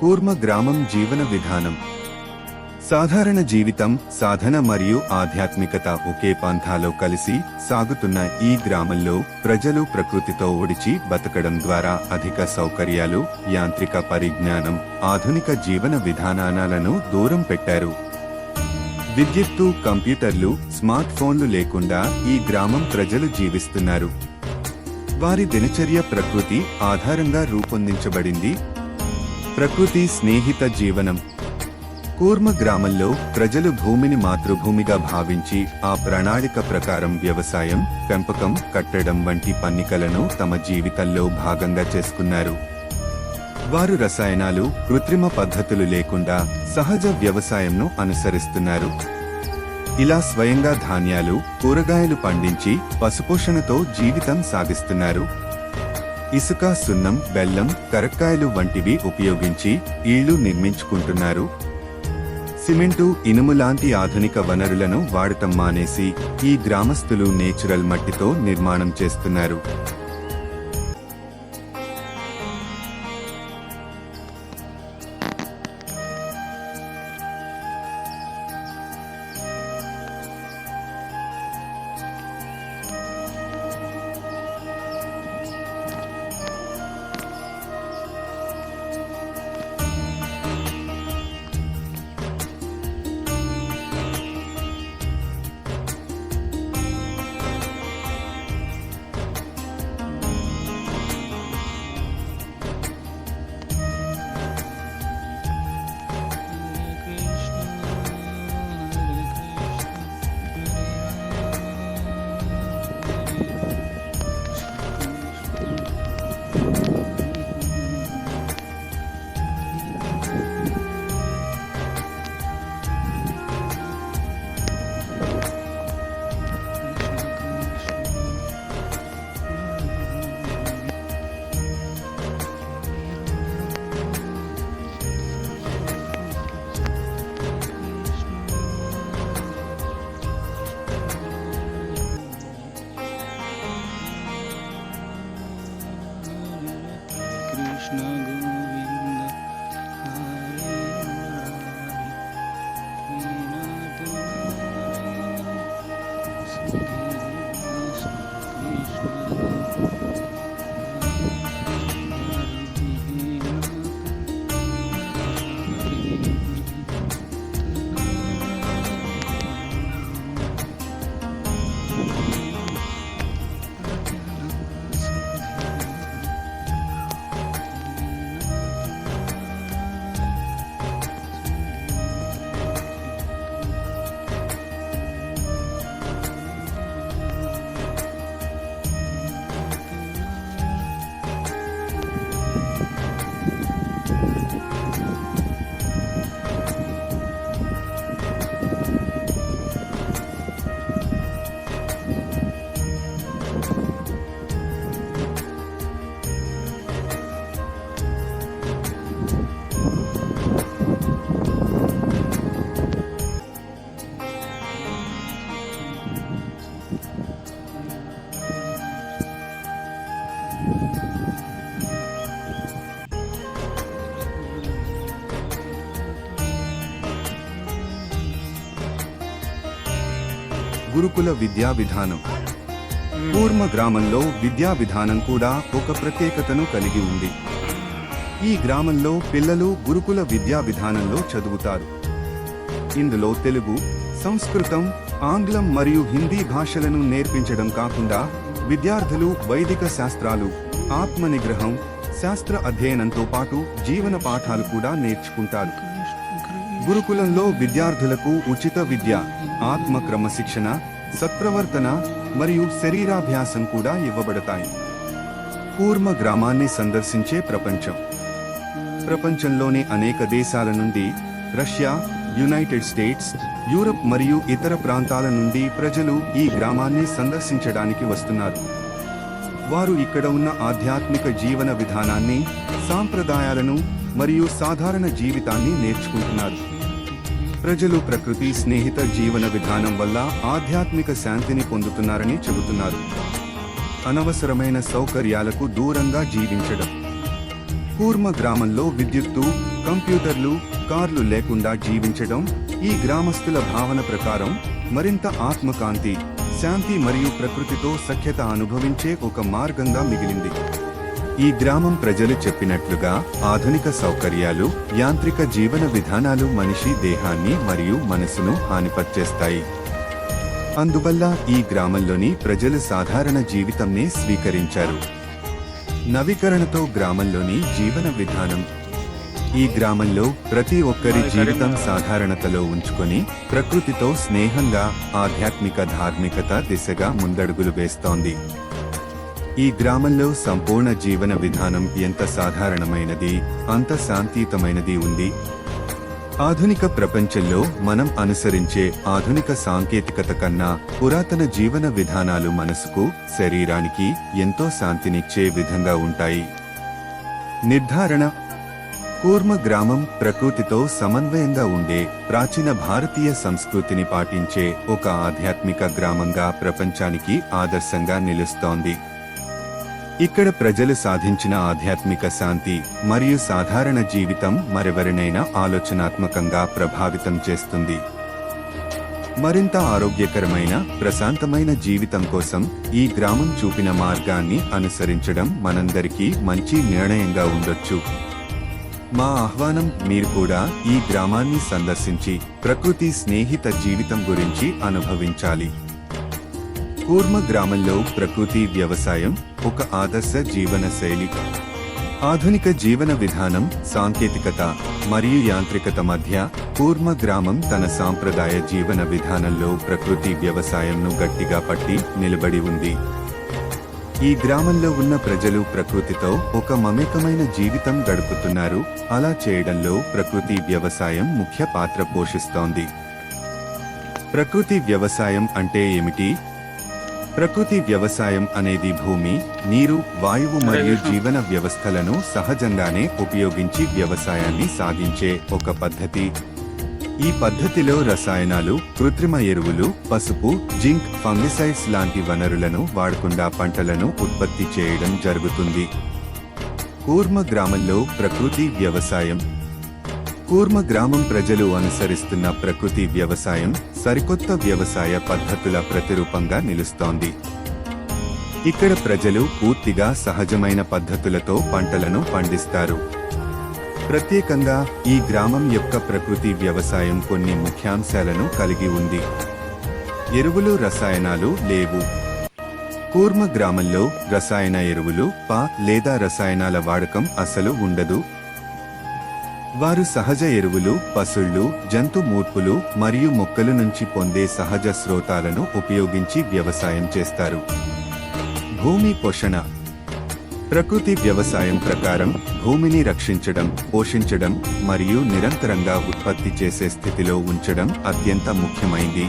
Speaker 1: కూర్మ గ్రామం జీవన విధానం. సాధారణ జీవితం, సాధన మరియు ఆధ్యాత్మికత ఒకే పంథాలో కలిసి సాగుతున్న ఈ గ్రామంలో ప్రజలు ప్రకృతితో ఒడిచి బతకడం ద్వారా అధిక సౌకర్యాలు, యాంత్రిక పరిజ్ఞానం, ఆధునిక జీవన విధానాలను దూరం పెట్టారు. విద్యుత్తు, కంప్యూటర్లు, స్మార్ట్ ఫోన్లు లేకుండా ఈ గ్రామం ప్రజలు జీవిస్తున్నారు. వారి దినచర్య ప్రకృతి ఆధారంగా రూపొందించబడింది. ప్రకృతి స్నేహిత జీవనం. కూర్మ గ్రామంలో ప్రజలు భూమిని మాతృభూమిగా భావించి ఆ ప్రణాళిక ప్రకారం వ్యవసాయం, పెంపకం, కట్టడం వంటి పన్నికలను తమ జీవితంలో భాగంగా చేసుకున్నారు. వారు రసాయనాలు, కృత్రిమ పద్ధతులు లేకుండా సహజ వ్యవసాయంను అనుసరిస్తున్నారు. ఇలా స్వయంగా ధాన్యాలు, కూరగాయలు పండించి పశుపోషణతో జీవితం సాగిస్తున్నారు. ఇసుక, సున్నం, బెల్లం, కరక్కాయలు వంటివి ఉపయోగించి ఇళ్లు నిర్మించుకుంటున్నారు. సిమెంటు, ఇనుము లాంటి ఆధునిక వనరులను వాడటం మానేసి ఈ గ్రామస్తులు నేచురల్ మట్టితో నిర్మాణం చేస్తున్నారు. గురుకుల విద్యా విధానం. కూర్మ గ్రామంలో విద్యా విధానం కూడా ఒక ప్రత్యేకతను కలిగి ఉంది. ఈ గ్రామంలో పిల్లలు గురుకుల విద్యా విధానంలో చదువుతారు. ఇందులో తెలుగు, సంస్కృతం, ఆంగ్లం మరియు హిందీ భాషలను నేర్పించడం కాకుండా విద్యార్థులు వైదిక శాస్త్రాలు, ఆత్మ నిగ్రహం, శాస్త్ర అధ్యయనంతో పాటు జీవన పాఠాలు కూడా నేర్చుకుంటారు. గురుకులంలో విద్యార్థులకు ఉచిత విద్య, ఆత్మ క్రమశిక్షణ, సత్ప్రవర్తన మరియు శరీరాభ్యాసం కూడా ఇవ్వబడతాయి. కూర్మ గ్రామాన్ని సందర్శించే ప్రపంచంలోని అనేక దేశాల నుండి, రష్యా, యునైటెడ్ స్టేట్స్, యూరప్ మరియు ఇతర ప్రాంతాల నుండి ప్రజలు ఈ గ్రామాన్ని సందర్శించడానికి వస్తున్నారు. వారు ఇక్కడ ఉన్న ఆధ్యాత్మిక జీవన విధానాన్ని, సాంప్రదాయాలను మరియు సాధారణ జీవితాన్ని నేర్చుకుంటున్నారు. ప్రజలు ప్రకృతి స్నేహిత జీవన విధానం వల్ల ఆధ్యాత్మిక శాంతిని పొందుతున్నారని చెబుతున్నారు. అనవసరమైన సౌకర్యాలకు దూరంగా జీవించడం, కూర్మ గ్రామంలో విద్యుత్తు, కంప్యూటర్లు, కార్లు లేకుండా జీవించడం ఈ గ్రామస్తుల భావన ప్రకారం మరింత ఆత్మకాంతి, శాంతి మరియు ప్రకృతితో సఖ్యత అనుభవించే ఒక మార్గంగా మిగిలింది. ఈ గ్రామం ప్రజలు చెప్పినట్లుగా ఆధునిక సౌకర్యాలు, యాంత్రిక జీవన విధానాలు మనిషి దేహాన్ని మరియు మనసును హానిపర్చేస్తాయి. అందువల్ల ఈ గ్రామంలోని ప్రజలు సాధారణ జీవితంనే స్వీకరించారు. నవీకరణతో గ్రామంలోని జీవన విధానం. ఈ గ్రామంలో ప్రతి ఒక్కరి జీవితం సాధారణతలో ఉంచుకొని ప్రకృతితో స్నేహంగా ఆధ్యాత్మిక ధార్మికత దిశగా ముందడుగులు వేస్తోంది. ఈ గ్రామంలో సంపూర్ణ జీవన విధానం ఎంత సాధారణమైనది, అంత శాంతియుతమైనది ఉంది. ఆధునిక ప్రపంచంలో మనం అనుసరించే ఆధునిక సాంకేతికత కన్నా పురాతన జీవన విధానాలు మనసుకు, శరీరానికి ఎంతో శాంతినిచ్చే విధంగా ఉంటాయి. నిర్ధారణ: కూర్మ గ్రామం ప్రకృతితో సమన్వయంగా ఉండే ప్రాచీన భారతీయ సంస్కృతిని పాటించే ఒక ఆధ్యాత్మిక గ్రామంగా ప్రపంచానికి ఆదర్శంగా నిలుస్తోంది. ఇక్కడ ప్రజలు సాధించిన ఆధ్యాత్మిక శాంతి మరియు సాధారణ జీవితం మరెవరినైనా ఆలోచనాత్మకంగా ప్రభావితం చేస్తుంది. మరింత ఆరోగ్యకరమైన, ప్రశాంతమైన జీవితం కోసం ఈ గ్రామం చూపిన మార్గాన్ని అనుసరించడం మనందరికీ మంచి నిర్ణయంగా ఉండొచ్చు. మా ఆహ్వానం: మీరు కూడా ఈ గ్రామాన్ని సందర్శించి ప్రకృతి స్నేహిత జీవితం గురించి అనుభవించాలి. కూర్మ గ్రామంలో ప్రకృతి వ్యవసాయం ఒక ఆదర్శ జీవన శైలి. ఆధునిక జీవన విధానం, సాంకేతికత మరియు యాంత్రికత మధ్య కూర్మ గ్రామం తన సాంప్రదాయ జీవన విధానంలో ప్రకృతి వ్యవసాయంను గట్టిగా పట్టి నిలబడి ఉంది. ఈ గ్రామంలో ఉన్న ప్రజలు ప్రకృతితో ఒక మమేకమైన జీవితం గడుపుతున్నారు. అలా చేయడంలో ప్రకృతి వ్యవసాయం ముఖ్య పాత్ర పోషిస్తోంది. ప్రకృతి వ్యవసాయం అంటే ఏమిటి? ప్రకృతి వ్యవసాయం అనేది భూమి, నీరు, వాయువు మరియు జీవన వ్యవస్థలను సహజంగానే ఉపయోగించి వ్యవసాయాన్ని సాగించే ఒక పద్ధతి. ఈ పద్ధతిలో రసాయనాలు, కృత్రిమ ఎరువులు, పసుపు, జింక్, ఫంగిసైడ్స్ లాంటి వనరులను వాడకుండా పంటలను ఉత్పత్తి చేయడం జరుగుతుంది. కూర్మ గ్రామంలో ప్రకృతి వ్యవసాయం. కూర్మ గ్రామం ప్రజలు అనుసరిస్తున్న ప్రకృతి వ్యవసాయం సరికొత్త వ్యవసాయ పద్ధతుల ప్రతిరూపంగా నిలుస్తోంది. ఇక్కడ ప్రజలు పూర్తిగా సహజమైన పద్ధతులతో పంటలను పండిస్తారు. ప్రత్యేకంగా ఈ గ్రామం యొక్క ప్రకృతి వ్యవసాయం కొన్ని ముఖ్యాంశాలను కలిగి ఉంది. ఎరువులు, రసాయనాలు లేవు. కూర్మ గ్రామంలో రసాయన ఎరువులు, లేదా రసాయనాల వాడకం అసలు ఉండదు. వారు సహజ ఎరువులు, పశుళ్ళు, జంతు మూర్పులు మరియు మొక్కల నుంచి పొందే సహజ స్రోతాలను ఉపయోగించి వ్యవసాయం చేస్తారు. భూమి పోషణ. ప్రకృతి వ్యవసాయం ప్రకారం భూమిని రక్షించడం, పోషించడం మరియు నిరంతరంగా ఉత్పత్తి చేసే స్థితిలో ఉంచడం అత్యంత ముఖ్యమైంది.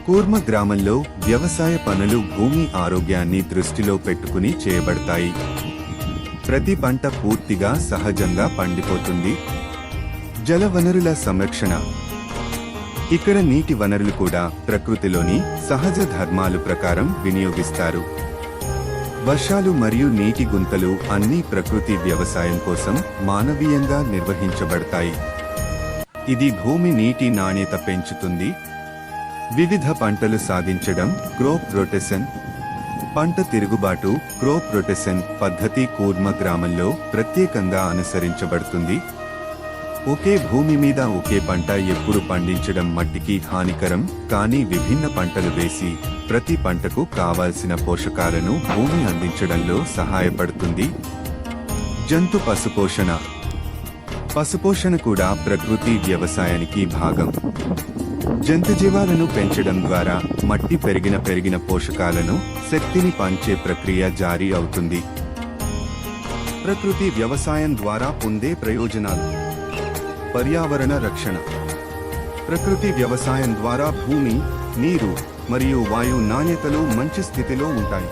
Speaker 1: కూర్మ గ్రామంలో వ్యవసాయ పనులు భూమి ఆరోగ్యాన్ని దృష్టిలో పెట్టుకుని చేయబడతాయి. ప్రతి పంట పూర్తిగా సహజంగా పండిపోతుంది. జల వనరుల సంరక్షణ. ఇక్కడ నీటి వనరులు కూడా ప్రకృతిలోని సహజ ధర్మాలు ప్రకారం వినియోగిస్తారు. వర్షాలు మరియు నీటి గుంతలు అన్నీ ప్రకృతి వ్యవసాయం కోసం మానవీయంగా నిర్వహించబడతాయి. ఇది భూమి నీటి నాణ్యత పెంచుతుంది. వివిధ పంటలు సాగించడం, క్రాప్ రొటేషన్. పంట తిరుగుబాటు, క్రాప్ రొటేషన్ పద్ధతి కూర్మ గ్రామంలో ప్రత్యేకంగా అనుసరించబడుతుంది. ఒకే భూమి మీద ఒకే పంట ఎప్పుడు పండించడం మట్టికి హానికరం, కానీ విభిన్న పంటలు వేసి ప్రతి పంటకు కావాల్సిన పోషకాలను భూమి అందించడంలో సహాయపడుతుంది. జంతు పశుపోషణ. పశుపోషణ కూడా ప్రకృతి వ్యవసాయానికి భాగం. జంతుజీవాలను పెంచడం ద్వారా మట్టి పెరిగిన పోషకాలను, శక్తిని పంచే ప్రక్రియ జారీ అవుతుంది. ప్రకృతి వ్యవసాయం ద్వారా పొందే ప్రయోజనాలు. పర్యావరణ రక్షణ. ప్రకృతి వ్యవసాయం ద్వారా భూమి, నీరు మరియు వాయు నాణ్యతలు మంచి స్థితిలో ఉంటాయి.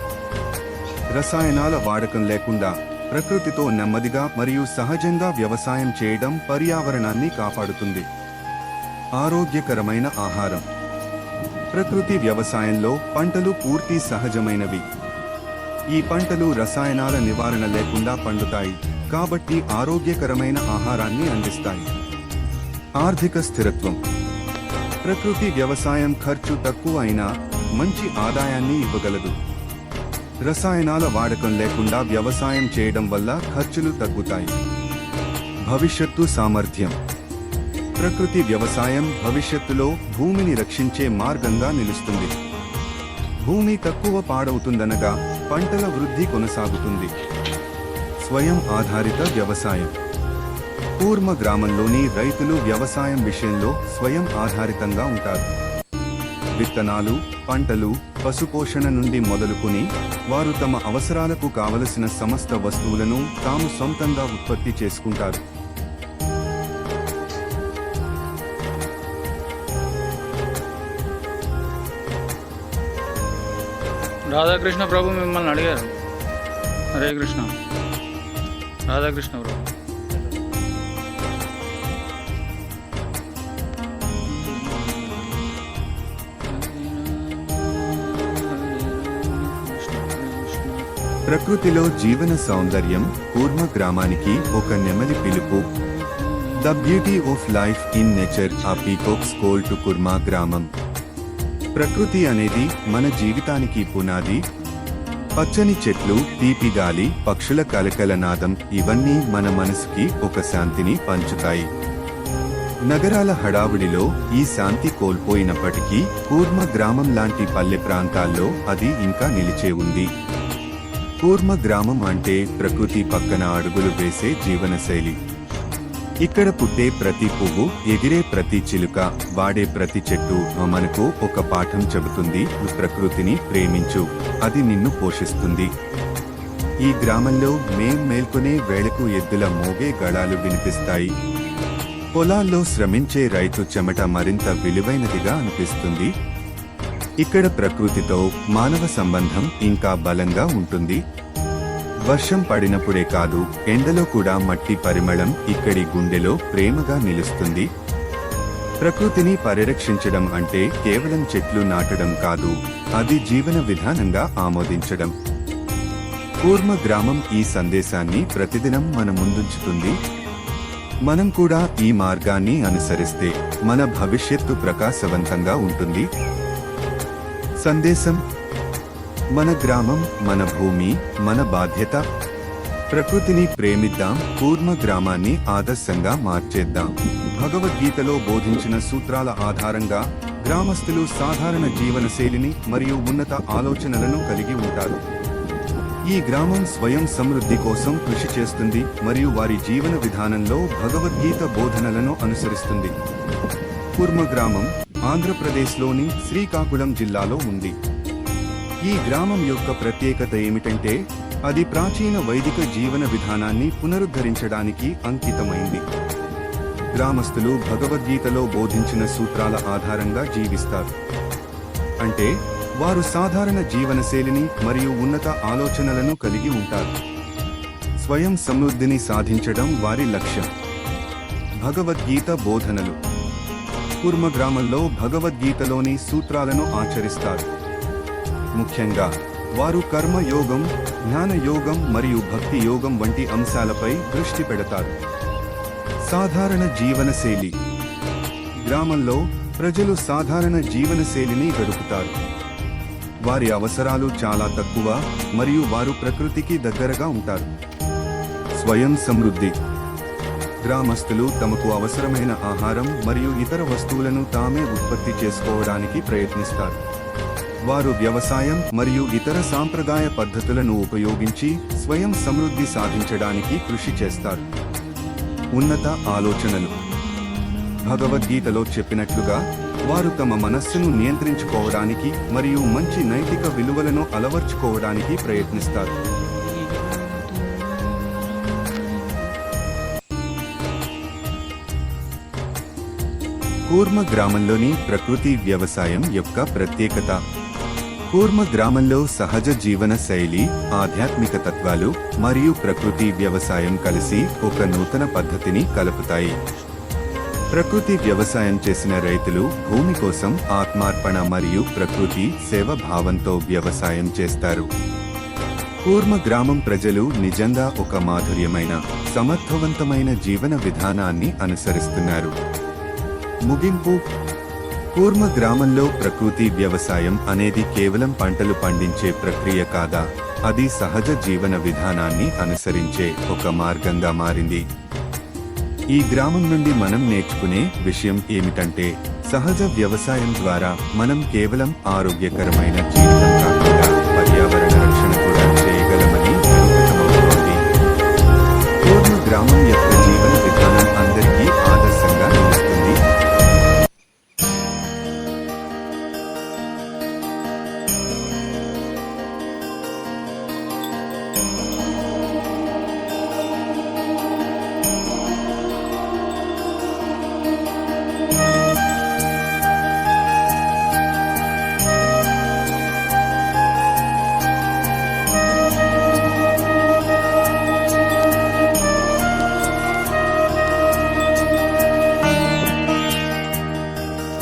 Speaker 1: రసాయనాల వాడకం లేకుండా ప్రకృతితో నెమ్మదిగా మరియు సహజంగా వ్యవసాయం చేయడం పర్యావరణాన్ని కాపాడుతుంది. ఆరోగ్యకరమైన ఆహారం. ప్రకృతి వ్యవసాయంలో పంటలు పూర్తి సహజమైనవి. ఈ పంటలు రసాయనాల నివారణ లేకుండా పండుతాయి. కాబట్టి ఆరోగ్యకరమైన ఆహారాన్ని అందిస్తాయి. ఆర్థిక స్థిరత్వం. ప్రకృతి వ్యవసాయం ఖర్చు తక్కువ అయినా మంచి ఆదాయాన్ని ఇవ్వగలదు. రసాయనాల వాడకం లేకుండా వ్యవసాయం చేయడం వల్ల ఖర్చులు తగ్గుతాయి. భవిష్యత్తు సామర్థ్యం. ప్రకృతి వ్యవసాయం భవిష్యత్తులో భూమిని రక్షించే మార్గంగా నిలుస్తుంది. భూమి తక్కువ పాడవుతుందనగా పంటల వృద్ధి కొనసాగుతుంది. స్వయం ఆధారిత వ్యవసాయం. కూర్మ గ్రామంలోని రైతులు వ్యవసాయం విషయంలో స్వయం ఆధారితంగా ఉంటారు. విత్తనాలు, పంటలు, పశుపోషణ నుండి మొదలుకొని వారు తమ అవసరాలకు కావలసిన సమస్త వస్తువులను తాము సొంతంగా ఉత్పత్తి చేసుకుంటారు.
Speaker 5: రాధాకృష్ణ ప్రభు మిమ్మల్ని అడిగారు. హరే కృష్ణ. రాధాకృష్ణ ప్రభు.
Speaker 1: ప్రకృతిలో జీవన సౌందర్యం కూర్మ గ్రామానికి ఒక నెమలి పిలుపు. The beauty of life in nature ఆ పీకాక్స్ కాల్ టు కుర్మ గ్రామం. ప్రకృతి అనేది మన జీవితానికి పునాది. పచ్చని చెట్లు, తీపి గాలి, పక్షుల కలకలనాదం ఇవన్నీ మన మనసుకి ఒక శాంతిని పంచుతాయి. నగరాల హడావుడిలో ఈ శాంతి కోల్పోయినప్పటికీ కూర్మ గ్రామం లాంటి పల్లె ప్రాంతాల్లో అది ఇంకా నిలిచే ఉంది. కూర్మ గ్రామం అంటే ప్రకృతి పక్కన అడుగులు వేసే జీవనశైలి. ఇక్కడ పుట్టే ప్రతి పువ్వు, ఎగిరే ప్రతి చిలుక, వాడే ప్రతి చెట్టు మనకు ఒక పాఠం చెబుతుంది. ప్రకృతిని ప్రేమించు, అది నిన్ను పోషిస్తుంది. ఈ గ్రామంలో మేల్కొనే వేళకు ఎద్దుల మోగే గళాలు వినిపిస్తాయి. పొలాల్లో శ్రమించే రైతు చెమట మరింత విలువైనదిగా అనిపిస్తుంది. ఇక్కడ ప్రకృతితో మానవ సంబంధం ఇంకా బలంగా ఉంటుంది. వర్షం పడినప్పుడే కాదు, ఎండలో కూడా మట్టి పరిమళం ఇక్కడి గుండెలో ప్రేమగా నిలుస్తుంది. ప్రకృతిని పరిరక్షించడం అంటే కేవలం చెట్లు నాటడం కాదు, అది జీవన విధానంగా ఆమోదించడం. కూర్మ గ్రామం ఈ సందేశాన్ని ప్రతిదినం మన ముందుంచుతుంది. మనం కూడా ఈ మార్గాన్ని అనుసరిస్తే మన భవిష్యత్తు ప్రకాశవంతంగా ఉంటుంది. సందేశం: మన గ్రామం, మన భూమి, మన బాధ్యత. ప్రకృతిని ప్రేమిద్దాం, కూర్మ గ్రామాన్ని ఆదర్శంగా మార్చేద్దాం. భగవద్గీతలో బోధించిన సూత్రాల ఆధారంగా గ్రామస్తులు సాధారణ జీవనశైలిని మరియు ఉన్నత ఆలోచనలను కలిగి ఉంటారు. ఈ గ్రామం స్వయం సమృద్ధి కోసం కృషి చేస్తుంది మరియు వారి జీవన విధానంలో భగవద్గీత బోధనలను అనుసరిస్తుంది. కూర్మ గ్రామం ఆంధ్రప్రదేశ్లోని శ్రీకాకుళం జిల్లాలో ఉంది. ఈ గ్రామం యొక్క ప్రత్యేకత ఏమిటంటే అది ప్రాచీన వైదిక జీవన విధానాన్ని పునరుద్ధరించడానికి అంకితమైంది. గ్రామస్తులు భగవద్గీతలో బోధించిన సూత్రాల ఆధారంగా జీవిస్తారు. అంటే వారు సాధారణ జీవనశైలిని మరియు ఉన్నత ఆలోచనలను కలిగి ఉంటారు. స్వయం సమృద్ధిని సాధించడం వారి లక్ష్యం. భగవద్గీత బోధనలు. కూర్మ గ్రామంలో భగవద్గీతలోని సూత్రాలను ఆచరిస్తారు. ముఖ్యంగా వారు కర్మ యోగం, జ్ఞాన యోగం మరియు భక్తి యోగం వంటి అంశాలపై దృష్టి పెడతారు. సాధారణ జీవనశైలి. గ్రామంలో ప్రజలు సాధారణ జీవనశైలిని గడుపుతారు. వారి అవసరాలు చాలా తక్కువ మరియు వారు ప్రకృతికి దగ్గరగా ఉంటారు. స్వయం సమృద్ధి. గ్రామస్తులు తమకు అవసరమైన ఆహారం మరియు ఇతర వస్తువులను తామే ఉత్పత్తి చేసుకోవడానికి ప్రయత్నిస్తారు. వారు వ్యవసాయం మరియు ఇతర సాంప్రదాయ పద్ధతులను ఉపయోగించి స్వయం సమృద్ధి సాధించడానికి కృషి చేస్తారు. ఉన్నత ఆలోచనలు. భగవద్గీతలో చెప్పినట్లుగా వారు తమ మనస్సును నియంత్రించుకోవడానికి మరియు మంచి నైతిక విలువలను అలవర్చుకోవడానికి ప్రయత్నిస్తారు. కూర్మ గ్రామంలోని ప్రకృతి వ్యవసాయం యొక్క ప్రత్యేకత. కూర్మ గ్రామంలో సహజ జీవన శైలి, ఆధ్యాత్మిక తత్వాలు మరియు ప్రకృతి వ్యవసాయం కలిసి ఒక నూతన పద్ధతిని కలుపుతాయి. ప్రకృతి వ్యవసాయం చేసిన రైతులు భూమి కోసం ఆత్మార్పణ మరియు ప్రకృతి సేవ భావంతో వ్యవసాయం చేస్తారు. కూర్మ గ్రామం ప్రజలు నిజంగా ఒక మాధుర్యమైన సమర్థవంతమైన జీవన విధానాన్ని అనుసరిస్తున్నారు. ముగింపు: కూర్మ గ్రామంలో ప్రకృతి వ్యవసాయం అనేది కేవలం పంటలు పండించే ప్రక్రియ కాదా, అది సహజ జీవన విధానాన్ని అనుసరించే ఒక మార్గంగా మారింది. ఈ గ్రామం నుండి మనం నేర్చుకునే విషయం ఏమిటంటే, సహజ వ్యవసాయం ద్వారా మనం కేవలం ఆరోగ్యకరమైన జీవితం కాకుండా పర్యావరణ రక్షణ కూడా చేయగలమని నిరూపితమవుతోంది. కూర్మ గ్రామం యొక్క జీవన విధానం అందరికీ ఆదర్శంగా నిలుస్తుంది.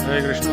Speaker 5: హరే కృష్ణ.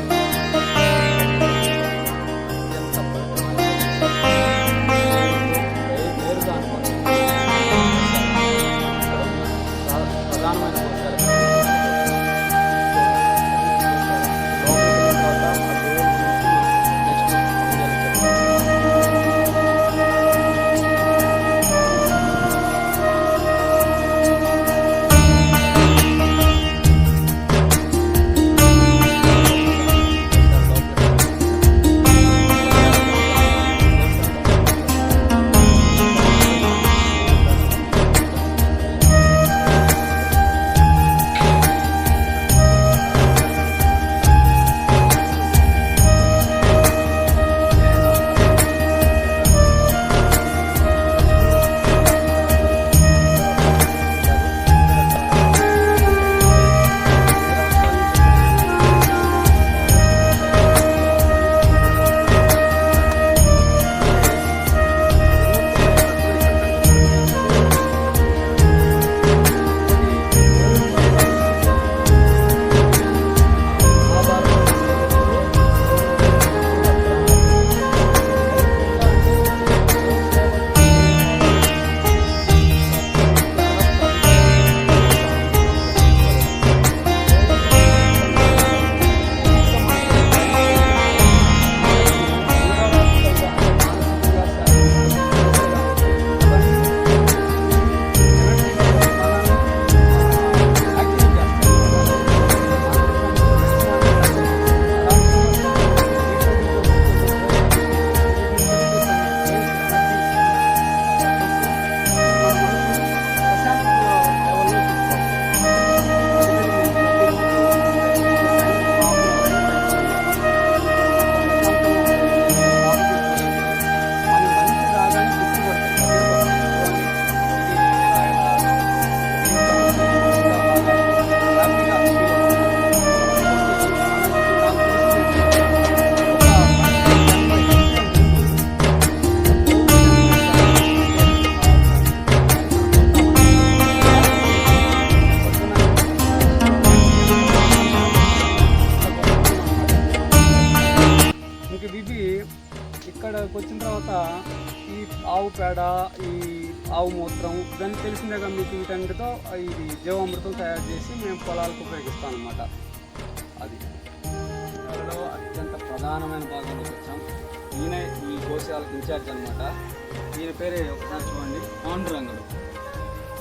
Speaker 6: ఇక్కడికి వచ్చిన తర్వాత ఈ ఆవు పేడ, ఈ ఆవు మూత్రం దాన్ని తెలిసిందేగా మీకు, వీటన్నిటితో ఇది జీవామృతం తయారు చేసి మేము పొలాలకు ఉపయోగిస్తాం అన్నమాట. అది అందులో అత్యంత ప్రధానమైన భాగంలోకి వచ్చాం. ఈయన ఈ గోశాలకు ఇన్ఛార్జ్ అనమాట. ఈయన పేరే ఒకసారి చూడండి, పాండురంగుడు.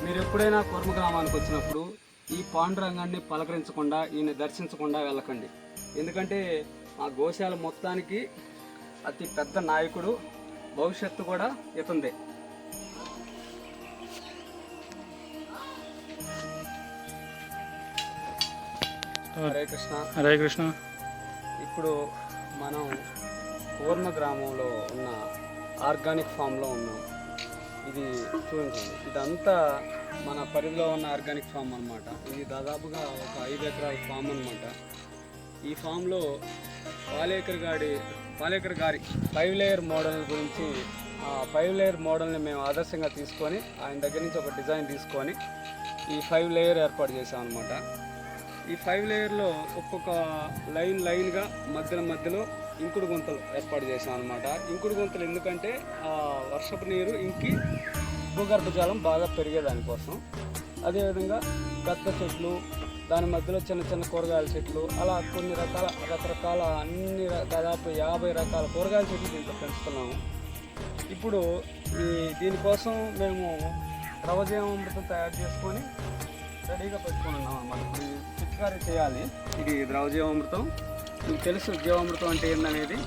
Speaker 6: మీరు ఎప్పుడైనా కూర్మ గ్రామానికి వచ్చినప్పుడు ఈ పాండురంగాన్ని పలకరించకుండా, ఈయన దర్శించకుండా వెళ్ళకండి. ఎందుకంటే ఆ గోశాల మొత్తానికి అతి పెద్ద నాయకుడు, భవిష్యత్తు కూడా ఇతందే. హరే కృష్ణ.
Speaker 5: హరే కృష్ణ.
Speaker 6: ఇప్పుడు మనం కూర్మ గ్రామంలో ఉన్న ఆర్గానిక్ ఫామ్లో ఉన్నాం. ఇది చూడండి, ఇదంతా మన పరిధిలో ఉన్న ఆర్గానిక్ ఫామ్ అన్నమాట. ఇది దాదాపుగా ఒక 5 ఎకరాల ఫామ్ అన్నమాట. ఈ ఫామ్లో పాలేకర్ గారి 5 లేయర్ మోడల్ గురించి, ఆ 5 లేయర్ మోడల్ని మేము ఆదర్శంగా తీసుకొని ఆయన దగ్గర నుంచి ఒక డిజైన్ తీసుకొని ఈ 5 లేయర్ ఏర్పాటు చేసామన్నమాట. ఈ 5 లేయర్లో ఒక్కొక్క లైన్గా మధ్యలో ఇంకుడు గుంతలు ఏర్పాటు చేసాం అనమాట. ఇంకుడు గుంతలు ఎందుకంటే వర్షపు నీరు ఇంకి భూగర్భ జలం బాగా పెరిగేదానికోసం. అదేవిధంగా పెద్ద చెట్లు, దాని మధ్యలో చిన్న చిన్న కూరగాయల చెట్లు, అలా కొన్ని రకరకాల దాదాపు 50 రకాల కూరగాయల చెట్లు దీంట్లో పెంచుతున్నాము. ఇప్పుడు దీనికోసం మేము ద్రవజీవామృతం తయారు చేసుకొని రెడీగా పెట్టుకుని ఉన్నాం అన్నమాట. ఇప్పుడు పిచికారీ చేయాలి. ఇది ద్రవజీవామృతం, మీకు తెలుసు జీవామృతం అంటే ఏందనేది.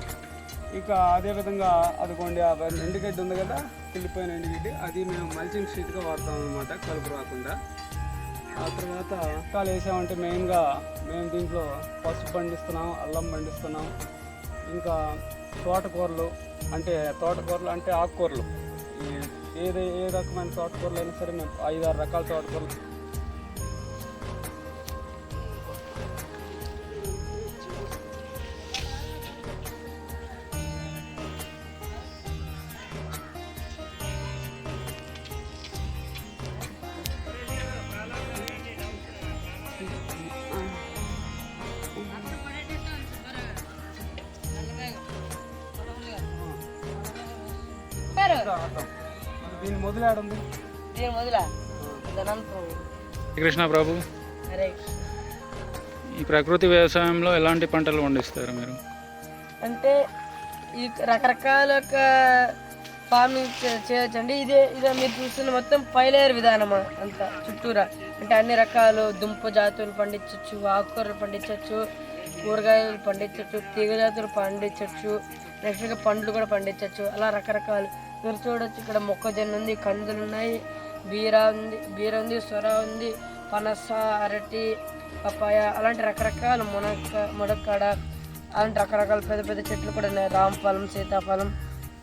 Speaker 6: ఇక అదేవిధంగా అదిగోండి ఎండుగడ్డి ఉంది కదా, వెళ్ళిపోయిన ఎండుగడ్డి, అది మేము మల్చింగ్ షీట్గా వాడతాం అన్నమాట, కలుపు రాకుండా. ఆ తర్వాత రకాలు వేసామంటే మెయిన్గా మేము దీంట్లో పసుపు పండిస్తున్నాం, అల్లం పండిస్తున్నాం, ఇంకా తోటకూరలు అంటే ఆకుకూరలు. ఏ రకమైన తోటకూరలు అయినా సరే మేము 5-6 రకాల తోటకూరలు. దీని మొదలాడుంది
Speaker 5: కృష్ణ ప్రభు, ఈ ప్రకృతి వ్యవసాయంలో ఎలాంటి పంటలు పండిస్తారు మీరు?
Speaker 7: అంటే ఈ రకరకాల ఫార్మింగ్ చేయొచ్చండి. ఇదే మీరు చూస్తున్న మొత్తం పైలేరు విధానం అంతా చుట్టూరా. అంటే అన్ని రకాలు దుంప జాతులు పండించవచ్చు, ఆకుకూరలు పండించవచ్చు, కూరగాయలు పండించవచ్చు, తీగ జాతులు పండించవచ్చు, నెక్స్ట్గా పండ్లు కూడా పండించవచ్చు. అలా రకరకాలు మీరు చూడొచ్చు. ఇక్కడ మొక్కజొన్న ఉంది, కందులు ఉన్నాయి, బీర ఉంది, సొర ఉంది, పనస, అరటి, పపాయ, అలాంటి రకరకాల మునక్కాడ, అలాంటి రకరకాల పెద్ద పెద్ద చెట్లు కూడా ఉన్నాయి. రామఫలం, సీతాఫలం,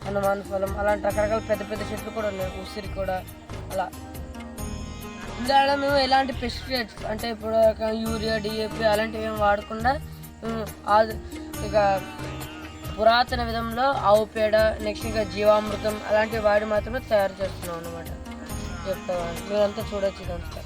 Speaker 7: హనుమాన్ ఫలం, అలాంటి రకరకాల పెద్ద పెద్ద చెట్లు కూడా ఉన్నాయి, ఉసిరి కూడా. అలా ఇందులో మేము ఎలాంటి పెస్టిసైడ్స్ అంటే ఇప్పుడు యూరియా, డిఏపి అలాంటివి ఏమి వాడకుండా ఇక పురాతన విధంలో ఆవు పేడ, నెక్స్ట్ ఇంకా జీవామృతం అలాంటివి వాడి మాత్రమే తయారు చేస్తున్నాం అన్నమాట. చెప్తాను, మీరంతా చూడొచ్చు ఇదంతా.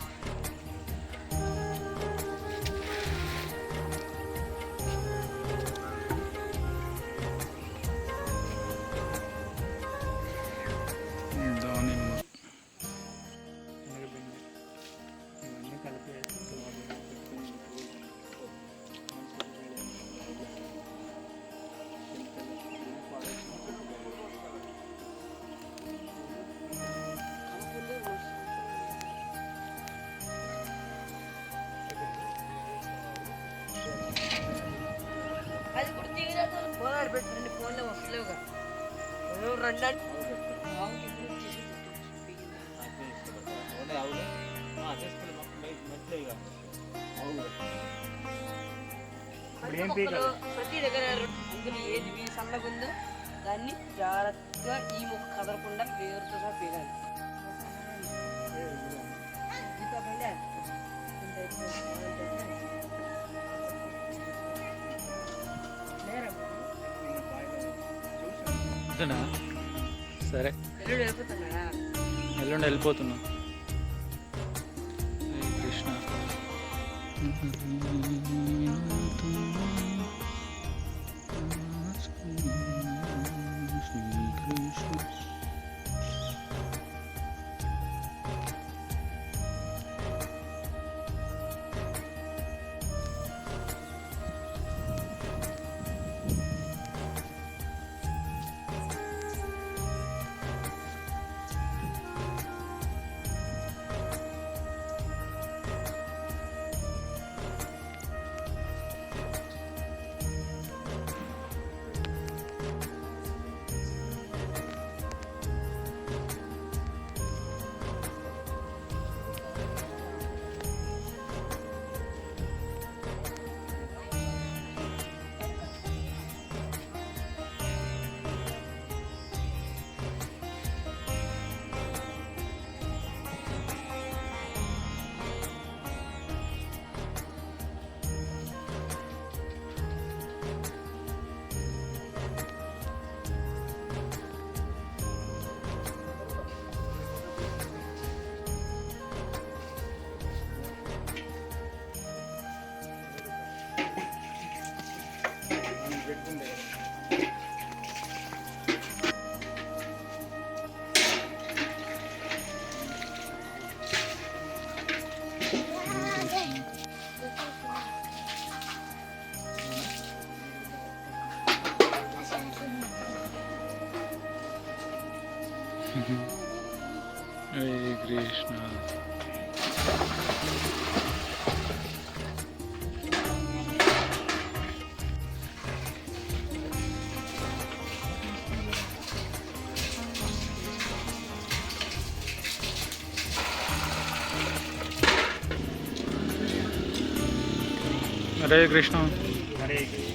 Speaker 7: పెట్టండి, ఫోన్లో వస్తలేవుగా రండి. ప్రతి దగ్గర అందులో ఏది సన్నగా ఉందో దాన్ని జాగ్రత్తగా ఈ మొక్క కదలకుండా వేరుతో సహా పీగాలి.
Speaker 5: సరే, ఎల్లుండి వెళ్ళిపోతున్నా. కృష్ణ
Speaker 6: పెట్టుకుంటే
Speaker 5: హరే కృష్ణ. హరే కృష్ణ.
Speaker 8: హరే కృష్ణ.